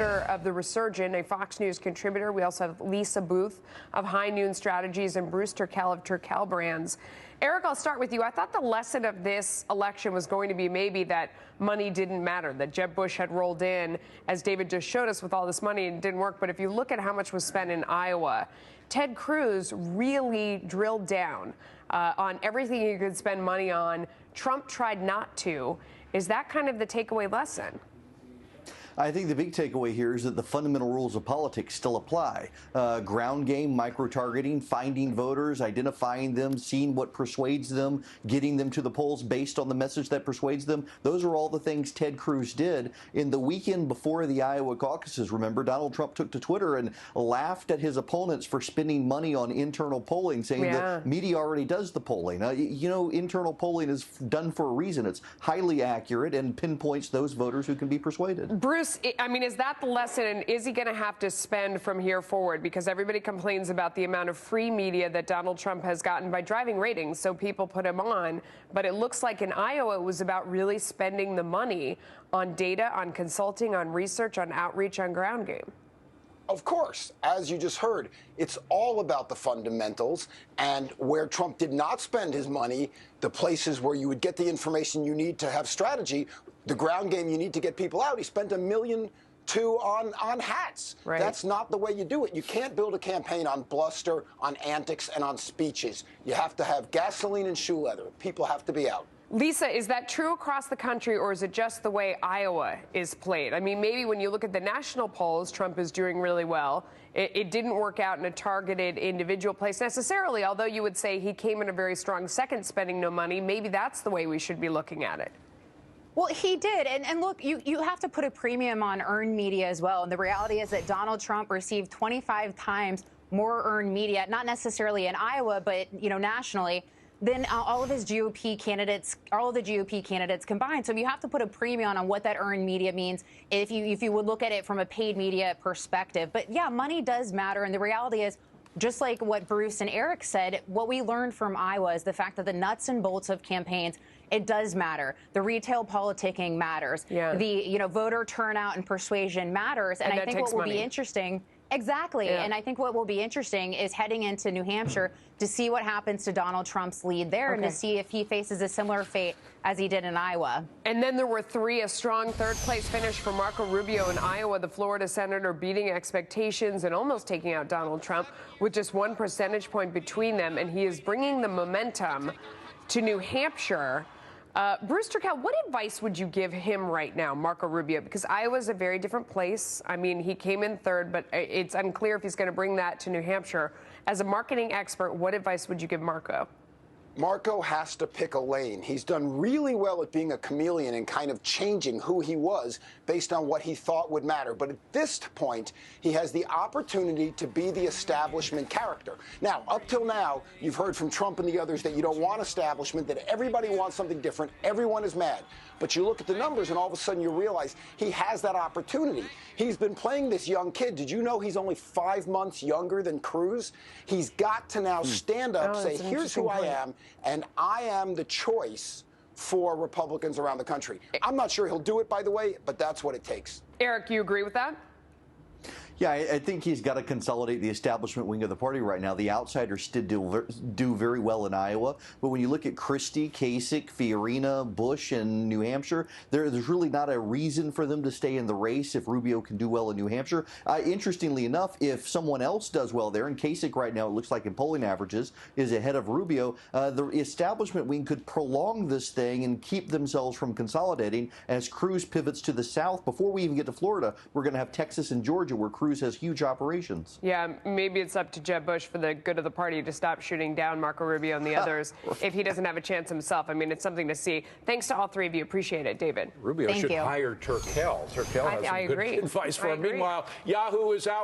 editor of The Resurgent, a Fox News contributor. We also have Lisa Booth of High Noon Strategies and Bruce Turkel of Turkel Brands. Eric, I'll start with you. I thought the lesson of this election was going to be maybe that money didn't matter, that Jeb Bush had rolled in, as David just showed us, with all this money and it didn't work. But if you look at how much was spent in Iowa, Ted Cruz really drilled down on everything he could spend money on. Trump tried not to. Is that kind of the takeaway lesson? I think the big takeaway here is that the fundamental rules of politics still apply. Ground game, micro-targeting, finding voters, identifying them, seeing what persuades them, getting them to the polls based on the message that persuades them. Those are all the things Ted Cruz did. In the weekend before the Iowa caucuses, remember, Donald Trump took to Twitter and laughed at his opponents for spending money on internal polling, saying the media already does the polling. Internal polling is done for a reason. It's highly accurate and pinpoints those voters who can be persuaded. Bruce, I mean, is that the lesson, and is he going to have to spend from here forward? Because everybody complains about the amount of free media that Donald Trump has gotten by driving ratings, so people put him on. But it looks like in Iowa it was about really spending the money on data, on consulting, on research, on outreach, on ground game. Of course, as you just heard, it's all about the fundamentals, and where Trump did not spend his money, the places where you would get the information you need to have strategy, the ground game you need to get people out, he spent $1.2 million on hats. Right. That's not the way you do it. You can't build a campaign on bluster, on antics, and on speeches. You have to have gasoline and shoe leather. People have to be out. Lisa, is that true across the country, or is it just the way Iowa is played? I mean, maybe when you look at the national polls, Trump is doing really well. It didn't work out in a targeted individual place necessarily, although you would say he came in a very strong second, spending no money. Maybe that's the way we should be looking at it. Well, he did. And look, you have to put a premium on earned media as well. And the reality is that Donald Trump received 25 times more earned media, not necessarily in Iowa, but, nationally, than all of his GOP candidates, all of the GOP candidates combined. So you have to put a premium on what that earned media means if you would look at it from a paid media perspective. But yeah, money does matter. And the reality is, just like what Bruce and Eric said, what we learned from Iowa is the fact that the nuts and bolts of campaigns, it does matter. The retail politicking matters. Yeah. The voter turnout and persuasion matters. And I think what will be interesting. Exactly. Yeah. And I think what will be interesting is heading into New Hampshire to see what happens to Donald Trump's lead there and to see if he faces a similar fate as he did in Iowa. And then there were three, a strong third-place finish for Marco Rubio in Iowa, the Florida senator beating expectations and almost taking out Donald Trump with just 1 percentage point between them. And he is bringing the momentum to New Hampshire. Bruce Turkel, what advice would you give him right now, Marco Rubio? Because Iowa's a very different place. I mean, he came in third, but it's unclear if he's going to bring that to New Hampshire. As a marketing expert, what advice would you give Marco? Marco has to pick a lane. He's done really well at being a chameleon and kind of changing who he was based on what he thought would matter. But at this point, he has the opportunity to be the establishment character. Now, up till now, you've heard from Trump and the others that you don't want establishment, that everybody wants something different. Everyone is mad. But you look at the numbers and all of a sudden you realize he has that opportunity. He's been playing this young kid. Did you know he's only 5 months younger than Cruz? He's got to now stand up, say, here's who I am, and I am the choice for Republicans around the country. I'm not sure he'll do it, by the way, but that's what it takes. Eric, you agree with that? Yeah, I think he's got to consolidate the establishment wing of the party right now. The outsiders still do very well in Iowa, but when you look at Christie, Kasich, Fiorina, Bush, and New Hampshire, there's really not a reason for them to stay in the race if Rubio can do well in New Hampshire. Interestingly enough, if someone else does well there, and Kasich right now, it looks like in polling averages, is ahead of Rubio, the establishment wing could prolong this thing and keep themselves from consolidating as Cruz pivots to the south. Before we even get to Florida, we're going to have Texas and Georgia, where Cruz has huge operations. Yeah, maybe it's up to Jeb Bush for the good of the party to stop shooting down Marco Rubio and the others if he doesn't have a chance himself. I mean, it's something to see. Thanks to all three of you. Appreciate it. David. Rubio should hire Turkel. Turkel has some good advice for him. Meanwhile, Yahoo is out.